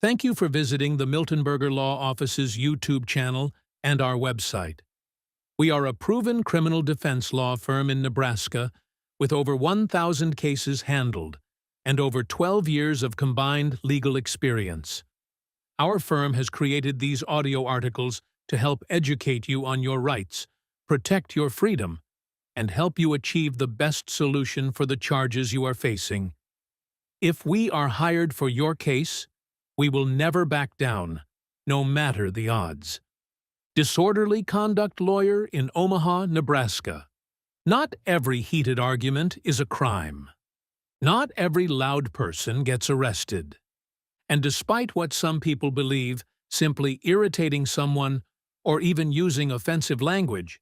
Thank you for visiting the Miltenberger Law Offices YouTube channel and our website. We are a proven criminal defense law firm in Nebraska with over 1,000 cases handled and over 12 years of combined legal experience. Our firm has created these audio articles to help educate you on your rights, protect your freedom, and help you achieve the best solution for the charges you are facing. If we are hired for your case, we will never back down, no matter the odds. Disorderly conduct lawyer in Omaha, Nebraska. Not every heated argument is a crime. Not every loud person gets arrested. And despite what some people believe, simply irritating someone or even using offensive language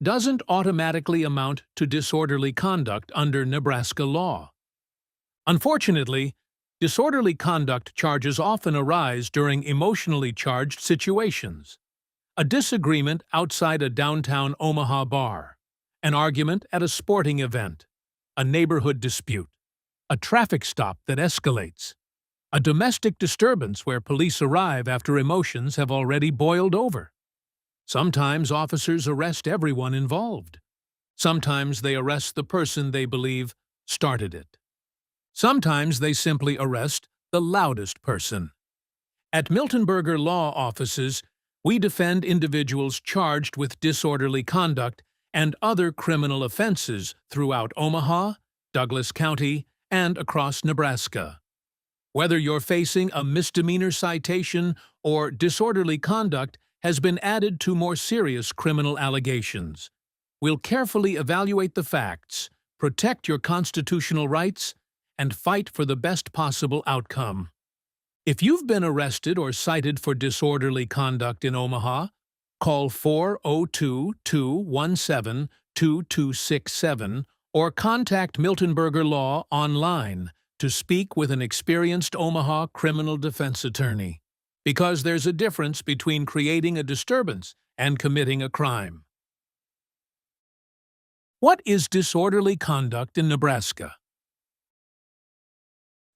doesn't automatically amount to disorderly conduct under Nebraska law. Unfortunately, disorderly conduct charges often arise during emotionally charged situations. A disagreement outside a downtown Omaha bar, an argument at a sporting event, a neighborhood dispute, a traffic stop that escalates, a domestic disturbance where police arrive after emotions have already boiled over. Sometimes officers arrest everyone involved. Sometimes they arrest the person they believe started it. Sometimes they simply arrest the loudest person. At Miltenberger Law Offices, we defend individuals charged with disorderly conduct and other criminal offenses throughout Omaha, Douglas County, and across Nebraska. Whether you're facing a misdemeanor citation or disorderly conduct has been added to more serious criminal allegations, we'll carefully evaluate the facts, protect your constitutional rights, and fight for the best possible outcome. If you've been arrested or cited for disorderly conduct in Omaha, call 402-217-2267 or contact Miltenberger Law online to speak with an experienced Omaha criminal defense attorney, because there's a difference between creating a disturbance and committing a crime. What is disorderly conduct in Nebraska?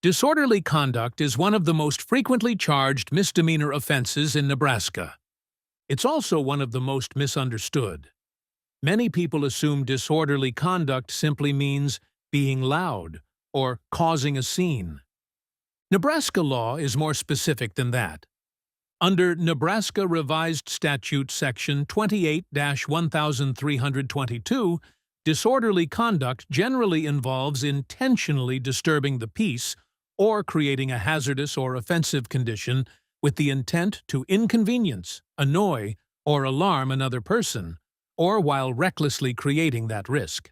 Disorderly conduct is one of the most frequently charged misdemeanor offenses in Nebraska. It's also one of the most misunderstood. Many people assume disorderly conduct simply means being loud or causing a scene. Nebraska law is more specific than that. Under Nebraska Revised Statute Section 28-1322, disorderly conduct generally involves intentionally disturbing the peace or creating a hazardous or offensive condition with the intent to inconvenience, annoy, or alarm another person, or while recklessly creating that risk.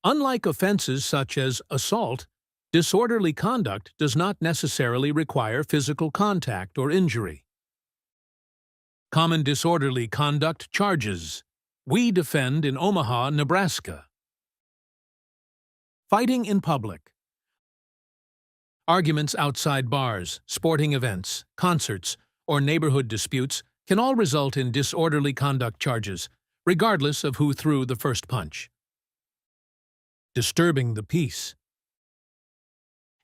Unlike offenses such as assault, disorderly conduct does not necessarily require physical contact or injury. Common disorderly conduct charges we defend in Omaha, Nebraska. Fighting in public. Arguments outside bars, sporting events, concerts, or neighborhood disputes can all result in disorderly conduct charges, regardless of who threw the first punch. Disturbing the peace.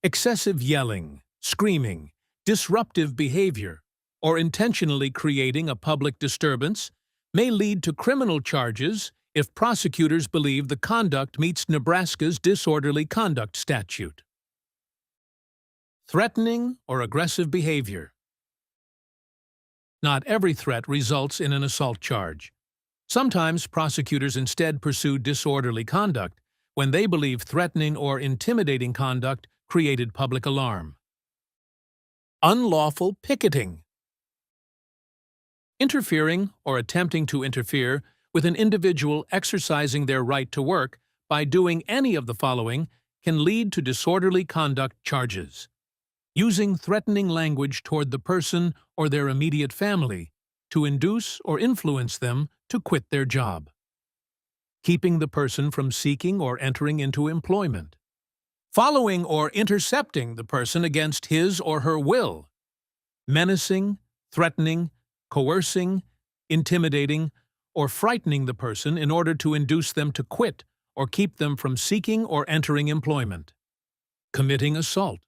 Excessive yelling, screaming, disruptive behavior, or intentionally creating a public disturbance may lead to criminal charges if prosecutors believe the conduct meets Nebraska's disorderly conduct statute. Threatening or aggressive behavior. Not every threat results in an assault charge. Sometimes prosecutors instead pursue disorderly conduct when they believe threatening or intimidating conduct created public alarm. Unlawful picketing. Interfering or attempting to interfere with an individual exercising their right to work by doing any of the following can lead to disorderly conduct charges. Using threatening language toward the person or their immediate family to induce or influence them to quit their job. Keeping the person from seeking or entering into employment. Following or intercepting the person against his or her will. Menacing, threatening, coercing, intimidating, or frightening the person in order to induce them to quit or keep them from seeking or entering employment. Committing assault.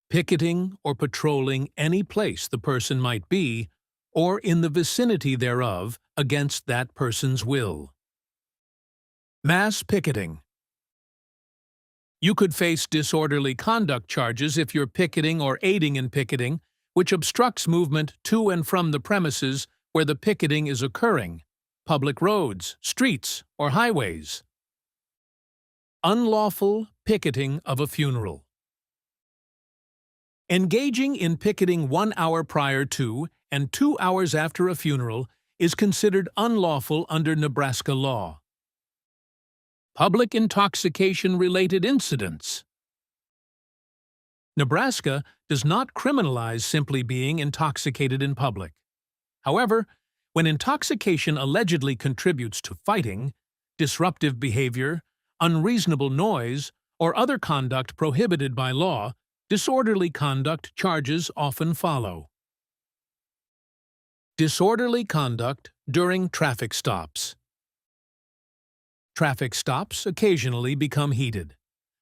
picketing or patrolling any place the person might be, or in the vicinity thereof, against that person's will. Mass picketing. You could face disorderly conduct charges if you're picketing or aiding in picketing, which obstructs movement to and from the premises where the picketing is occurring, public roads, streets, or highways. Unlawful picketing of a funeral. Engaging in picketing 1 hour prior to and 2 hours after a funeral is considered unlawful under Nebraska law. Public intoxication-related incidents. Nebraska does not criminalize simply being intoxicated in public. However, when intoxication allegedly contributes to fighting, disruptive behavior, unreasonable noise, or other conduct prohibited by law, disorderly conduct charges often follow. Disorderly conduct during traffic stops. Traffic stops occasionally become heated.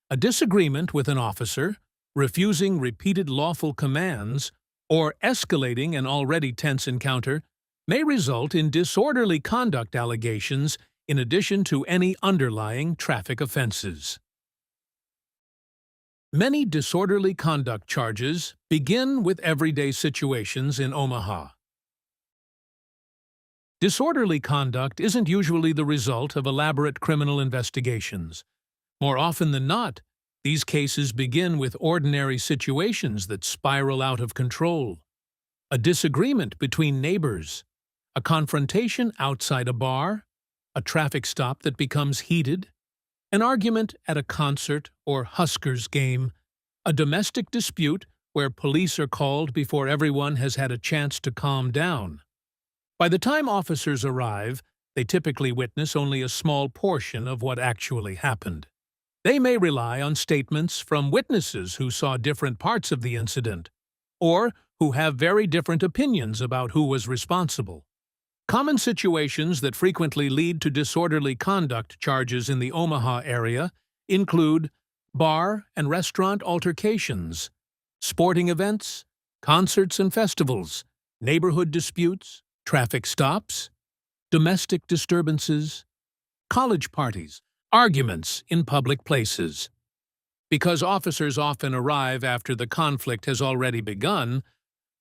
A disagreement with an officer, refusing repeated lawful commands, or escalating an already tense encounter may result in disorderly conduct allegations in addition to any underlying traffic offenses. Many disorderly conduct charges begin with everyday situations in Omaha. Disorderly conduct isn't usually the result of elaborate criminal investigations. More often than not, these cases begin with ordinary situations that spiral out of control. A disagreement between neighbors, a confrontation outside a bar, a traffic stop that becomes heated, an argument at a concert or Huskers game, a domestic dispute where police are called before everyone has had a chance to calm down. By the time officers arrive, they typically witness only a small portion of what actually happened. They may rely on statements from witnesses who saw different parts of the incident, or who have very different opinions about who was responsible. Common situations that frequently lead to disorderly conduct charges in the Omaha area include bar and restaurant altercations, sporting events, concerts and festivals, neighborhood disputes, traffic stops, domestic disturbances, college parties, arguments in public places. Because officers often arrive after the conflict has already begun,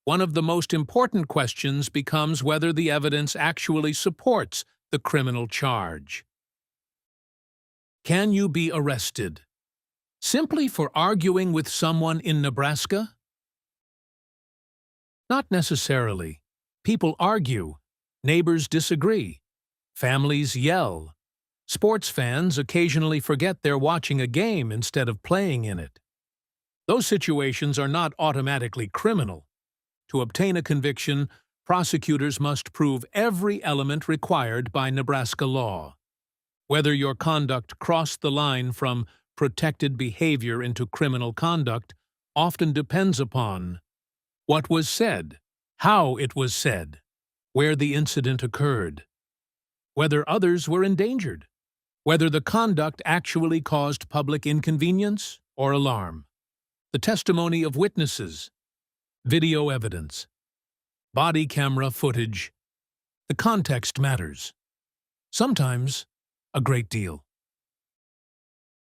one of the most important questions becomes whether the evidence actually supports the criminal charge. Can you be arrested simply for arguing with someone in Nebraska? Not necessarily. People argue, neighbors disagree, families yell. Sports fans occasionally forget they're watching a game instead of playing in it. Those situations are not automatically criminal. To obtain a conviction, prosecutors must prove every element required by Nebraska law. Whether your conduct crossed the line from protected behavior into criminal conduct often depends upon what was said, how it was said, where the incident occurred, whether others were endangered, whether the conduct actually caused public inconvenience or alarm, the testimony of witnesses, video evidence, body camera footage. The context matters. Sometimes, a great deal.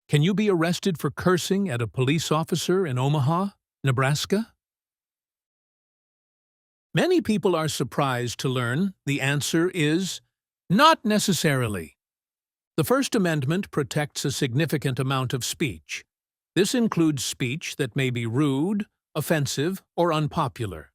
Can you be arrested for cursing at a police officer in Omaha, Nebraska? Many people are surprised to learn the answer is not necessarily. The First Amendment protects a significant amount of speech. This includes speech that may be rude, offensive, or unpopular.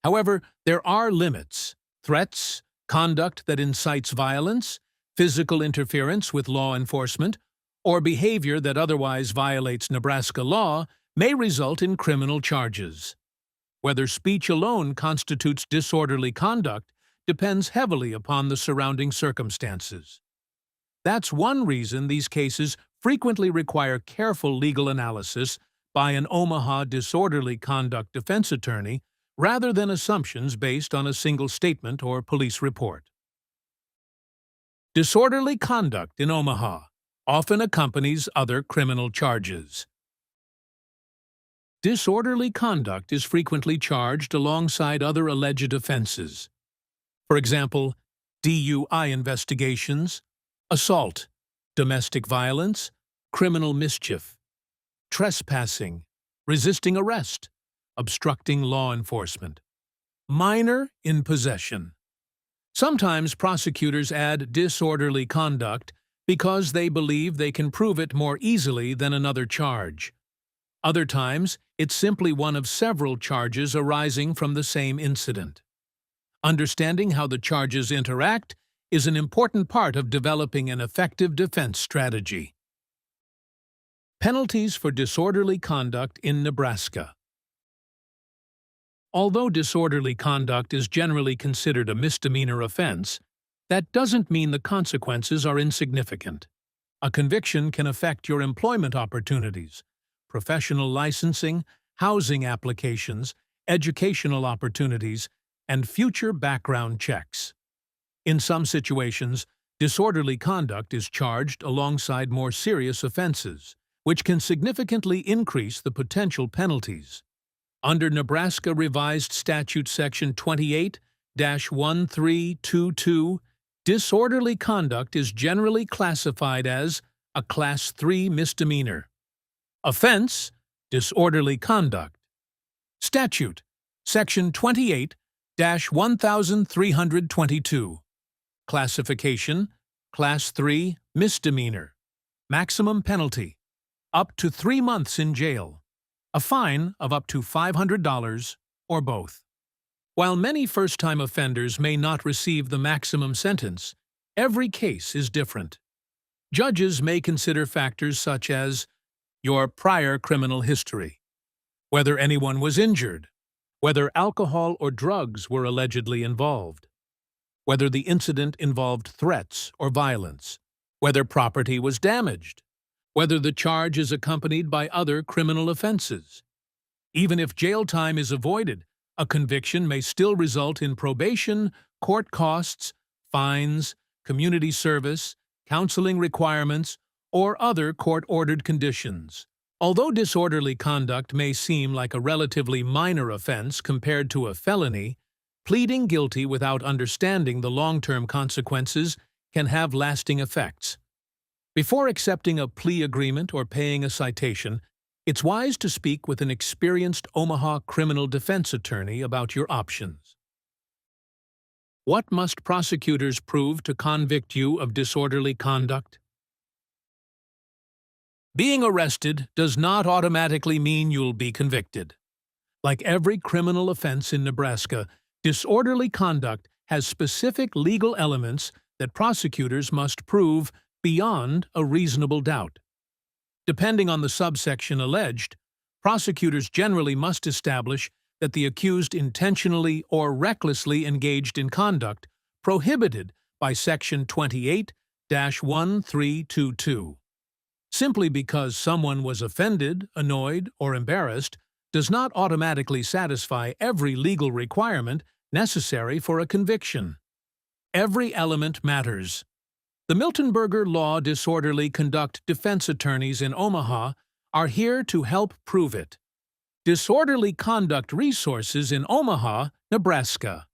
However, there are limits. Threats, conduct that incites violence, physical interference with law enforcement, or behavior that otherwise violates Nebraska law may result in criminal charges. Whether speech alone constitutes disorderly conduct depends heavily upon the surrounding circumstances. That's one reason these cases frequently require careful legal analysis by an Omaha disorderly conduct defense attorney rather than assumptions based on a single statement or police report. Disorderly conduct in Omaha often accompanies other criminal charges. Disorderly conduct is frequently charged alongside other alleged offenses. For example, DUI investigations, assault, domestic violence, criminal mischief, trespassing, resisting arrest, obstructing law enforcement, minor in possession. Sometimes prosecutors add disorderly conduct because they believe they can prove it more easily than another charge. Other times, it's simply one of several charges arising from the same incident. Understanding how the charges interact is an important part of developing an effective defense strategy. Penalties for disorderly conduct in Nebraska. Although disorderly conduct is generally considered a misdemeanor offense, that doesn't mean the consequences are insignificant. A conviction can affect your employment opportunities, professional licensing, housing applications, educational opportunities, and future background checks. In some situations, disorderly conduct is charged alongside more serious offenses, which can significantly increase the potential penalties. Under Nebraska Revised Statute Section 28-1322, disorderly conduct is generally classified as a Class 3 misdemeanor. Offense: disorderly conduct. Statute: Section 28-1322. Classification: Class 3 misdemeanor. Maximum penalty: up to 3 months in jail. A fine of up to $500 or both. While many first-time offenders may not receive the maximum sentence, every case is different. Judges may consider factors such as your prior criminal history, whether anyone was injured, whether alcohol or drugs were allegedly involved, whether the incident involved threats or violence, whether property was damaged, whether the charge is accompanied by other criminal offenses. Even if jail time is avoided, a conviction may still result in probation, court costs, fines, community service, counseling requirements, or other court-ordered conditions. Although disorderly conduct may seem like a relatively minor offense compared to a felony, pleading guilty without understanding the long-term consequences can have lasting effects. Before accepting a plea agreement or paying a citation, it's wise to speak with an experienced Omaha criminal defense attorney about your options. What must prosecutors prove to convict you of disorderly conduct? Being arrested does not automatically mean you'll be convicted. Like every criminal offense in Nebraska, disorderly conduct has specific legal elements that prosecutors must prove beyond a reasonable doubt. Depending on the subsection alleged, prosecutors generally must establish that the accused intentionally or recklessly engaged in conduct prohibited by Section 28-1322. Simply because someone was offended, annoyed, or embarrassed does not automatically satisfy every legal requirement necessary for a conviction. Every element matters. The Miltenberger Law Disorderly Conduct defense attorneys in Omaha are here to help prove it. Disorderly Conduct Resources in Omaha, Nebraska.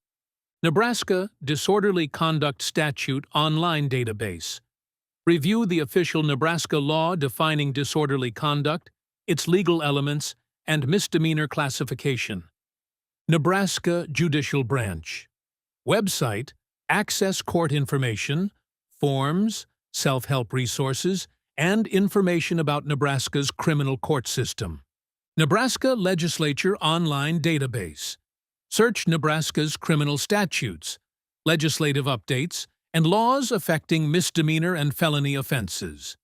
Nebraska Disorderly Conduct Statute Online Database. Review the official Nebraska law defining disorderly conduct, its legal elements, and misdemeanor classification. Nebraska Judicial Branch. Website: access court information, forms, self-help resources, and information about Nebraska's criminal court system. Nebraska Legislature Online Database. Search Nebraska's criminal statutes, legislative updates, and laws affecting misdemeanor and felony offenses.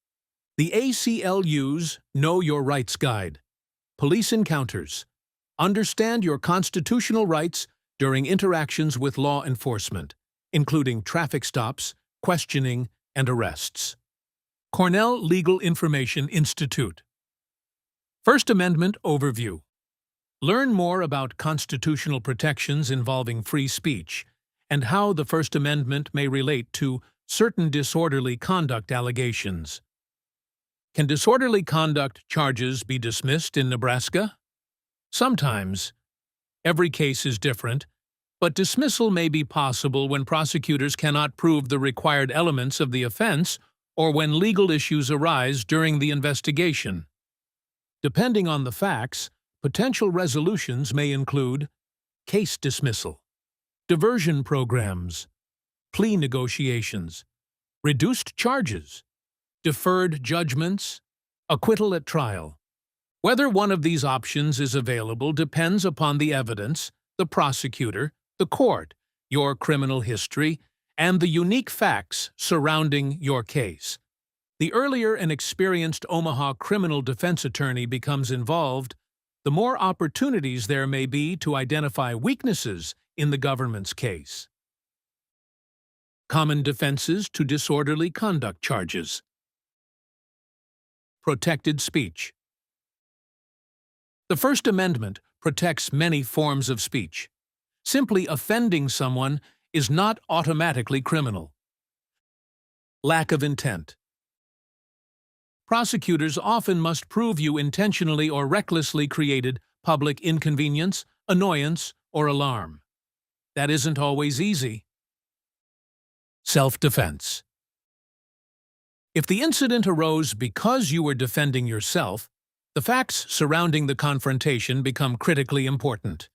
The ACLU's Know Your Rights Guide. Police encounters. Understand your constitutional rights during interactions with law enforcement, including traffic stops, questioning, and arrests. Cornell Legal Information Institute. First Amendment Overview. Learn more about constitutional protections involving free speech and how the First Amendment may relate to certain disorderly conduct allegations. Can disorderly conduct charges be dismissed in Nebraska? Sometimes, every case is different, but dismissal may be possible when prosecutors cannot prove the required elements of the offense or when legal issues arise during the investigation. Depending on the facts, potential resolutions may include case dismissal, diversion programs, plea negotiations, reduced charges, deferred judgments, acquittal at trial. Whether one of these options is available depends upon the evidence, the prosecutor, the court, your criminal history, and the unique facts surrounding your case. The earlier an experienced Omaha criminal defense attorney becomes involved, the more opportunities there may be to identify weaknesses in the government's case. Common defenses to disorderly conduct charges. Protected speech. The First Amendment protects many forms of speech. Simply offending someone is not automatically criminal. Lack of intent. Prosecutors often must prove you intentionally or recklessly created public inconvenience, annoyance, or alarm. That isn't always easy. Self-defense. If the incident arose because you were defending yourself, the facts surrounding the confrontation become critically important.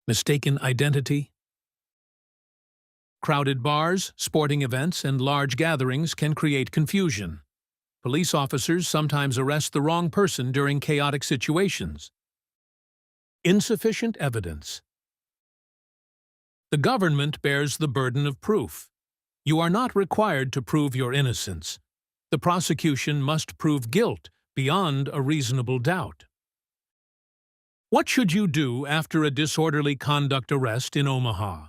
Mistaken identity. Crowded bars, sporting events, and large gatherings can create confusion. Police officers sometimes arrest the wrong person during chaotic situations. Insufficient evidence. The government bears the burden of proof. You are not required to prove your innocence. The prosecution must prove guilt beyond a reasonable doubt. What should you do after a disorderly conduct arrest in Omaha?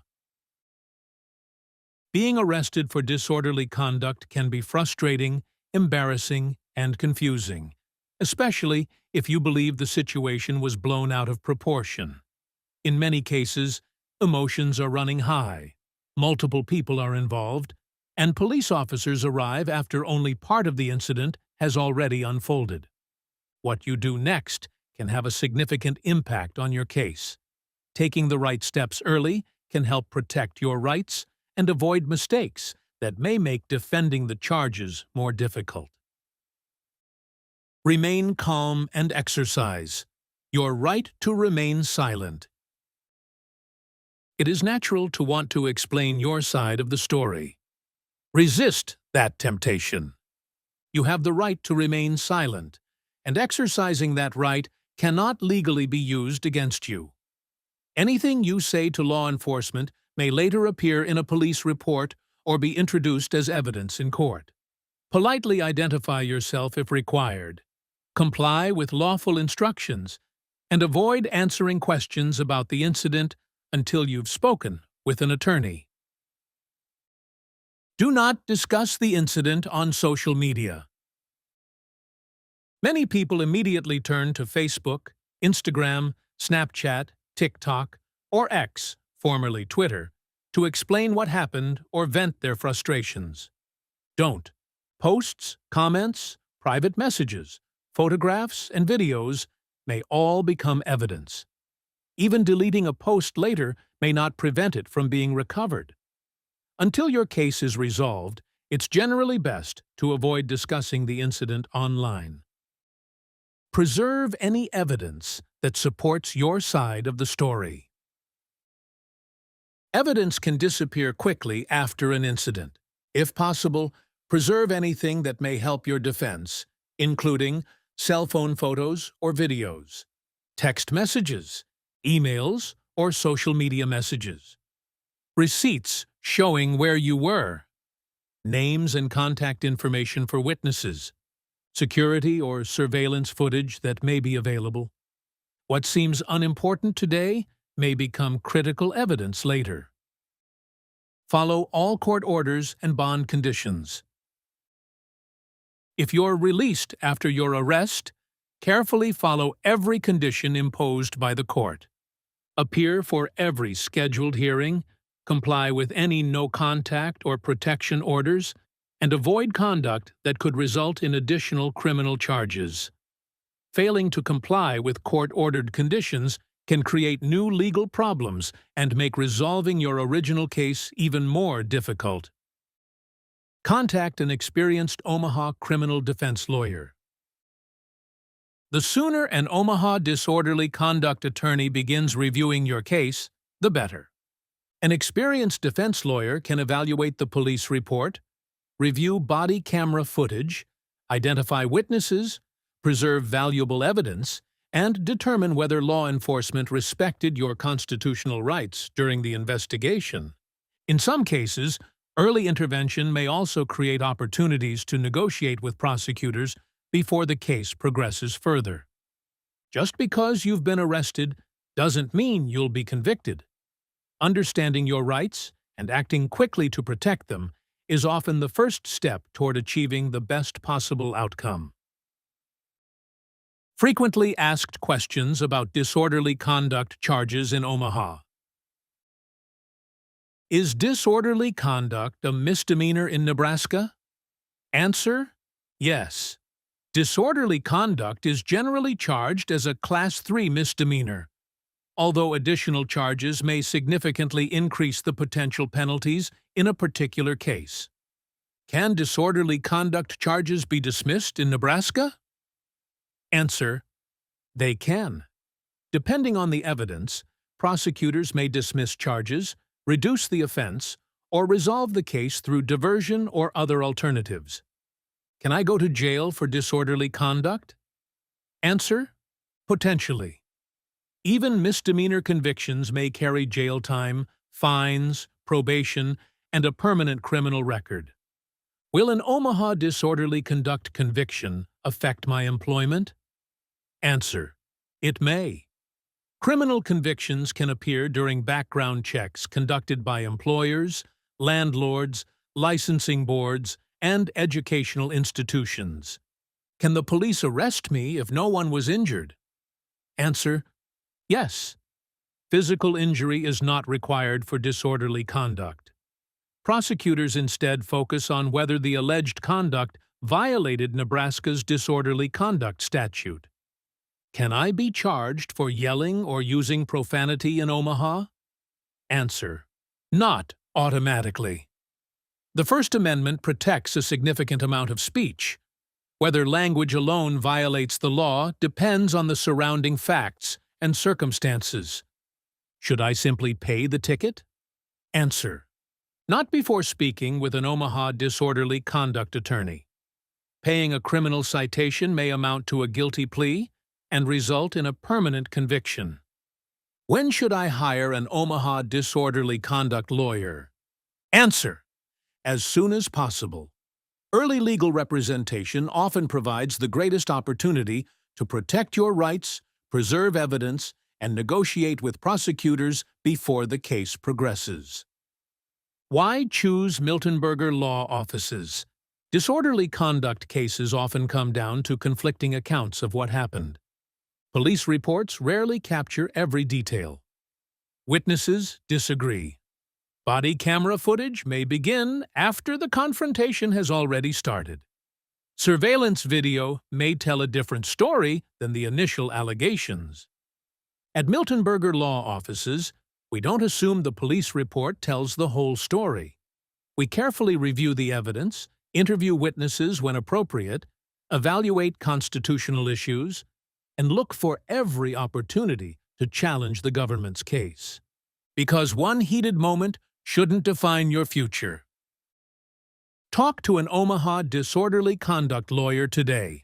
Being arrested for disorderly conduct can be frustrating, embarrassing, and confusing, especially if you believe the situation was blown out of proportion. In many cases, emotions are running high, multiple people are involved, and police officers arrive after only part of the incident has already unfolded. What you do next can have a significant impact on your case. Taking the right steps early can help protect your rights and avoid mistakes that may make defending the charges more difficult. Remain calm and exercise your right to remain silent. It is natural to want to explain your side of the story. Resist that temptation. You have the right to remain silent, and exercising that right cannot legally be used against you. Anything you say to law enforcement may later appear in a police report or be introduced as evidence in court. Politely identify yourself if required. Comply with lawful instructions, and avoid answering questions about the incident until you've spoken with an attorney. Do not discuss the incident on social media. Many people immediately turn to Facebook, Instagram, Snapchat, TikTok, or X, formerly Twitter, to explain what happened or vent their frustrations. Don't. Posts, comments, private messages, photographs, and videos may all become evidence. Even deleting a post later may not prevent it from being recovered. Until your case is resolved, it's generally best to avoid discussing the incident online. Preserve any evidence that supports your side of the story. Evidence can disappear quickly after an incident. If possible, preserve anything that may help your defense, including cell phone photos or videos, text messages, emails, or social media messages, receipts showing where you were, names and contact information for witnesses, security or surveillance footage that may be available. What seems unimportant today may become critical evidence later. Follow all court orders and bond conditions. If you're released after your arrest, carefully follow every condition imposed by the court. Appear for every scheduled hearing, comply with any no-contact or protection orders, and avoid conduct that could result in additional criminal charges. Failing to comply with court-ordered conditions can create new legal problems and make resolving your original case even more difficult. Contact an experienced Omaha criminal defense lawyer. The sooner an Omaha disorderly conduct attorney begins reviewing your case, the better. An experienced defense lawyer can evaluate the police report, review body camera footage, identify witnesses, preserve valuable evidence, and determine whether law enforcement respected your constitutional rights during the investigation. In some cases, early intervention may also create opportunities to negotiate with prosecutors before the case progresses further. Just because you've been arrested doesn't mean you'll be convicted. Understanding your rights and acting quickly to protect them is often the first step toward achieving the best possible outcome. Frequently asked questions about disorderly conduct charges in Omaha. Is disorderly conduct a misdemeanor in Nebraska? Answer: yes. Disorderly conduct is generally charged as a Class 3 misdemeanor, although additional charges may significantly increase the potential penalties in a particular case. Can disorderly conduct charges be dismissed in Nebraska? Answer: they can. Depending on the evidence, prosecutors may dismiss charges, reduce the offense, or resolve the case through diversion or other alternatives. Can I go to jail for disorderly conduct? Answer: potentially. Even misdemeanor convictions may carry jail time, fines, probation, and a permanent criminal record. Will an Omaha disorderly conduct conviction affect my employment? Answer: it may. Criminal convictions can appear during background checks conducted by employers, landlords, licensing boards, and educational institutions. Can the police arrest me if no one was injured? Answer: yes. Physical injury is not required for disorderly conduct. Prosecutors instead focus on whether the alleged conduct violated Nebraska's disorderly conduct statute. Can I be charged for yelling or using profanity in Omaha? Answer: not automatically. The First Amendment protects a significant amount of speech. Whether language alone violates the law depends on the surrounding facts and circumstances. Should I simply pay the ticket? Answer: not before speaking with an Omaha disorderly conduct attorney. Paying a criminal citation may amount to a guilty plea and result in a permanent conviction. When should I hire an Omaha disorderly conduct lawyer? Answer: as soon as possible. Early legal representation often provides the greatest opportunity to protect your rights, preserve evidence, and negotiate with prosecutors before the case progresses. Why choose Miltenberger Law Offices? Disorderly conduct cases often come down to conflicting accounts of what happened. Police reports rarely capture every detail. Witnesses disagree. Body camera footage may begin after the confrontation has already started. Surveillance video may tell a different story than the initial allegations. At Miltenberger Law Offices, we don't assume the police report tells the whole story. We carefully review the evidence, interview witnesses when appropriate, evaluate constitutional issues, and look for every opportunity to challenge the government's case. Because one heated moment shouldn't define your future. Talk to an Omaha disorderly conduct lawyer today.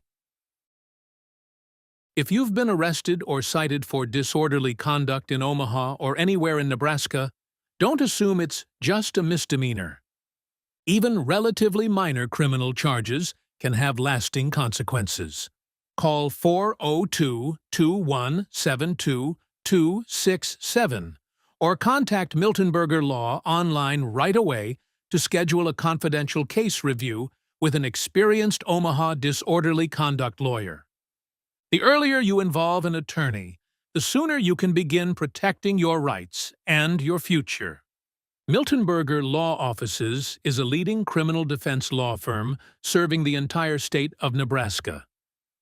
If you've been arrested or cited for disorderly conduct in Omaha or anywhere in Nebraska, don't assume it's just a misdemeanor. Even relatively minor criminal charges can have lasting consequences. Call 402-217-2267 or contact Miltenberger Law online right away to schedule a confidential case review with an experienced Omaha disorderly conduct lawyer. The earlier you involve an attorney, the sooner you can begin protecting your rights and your future. Miltenberger Law Offices is a leading criminal defense law firm serving the entire state of Nebraska.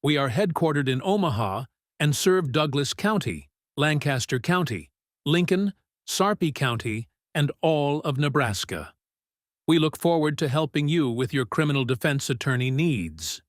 We are headquartered in Omaha and serve Douglas County, Lancaster County, Lincoln, Sarpy County, and all of Nebraska. We look forward to helping you with your criminal defense attorney needs.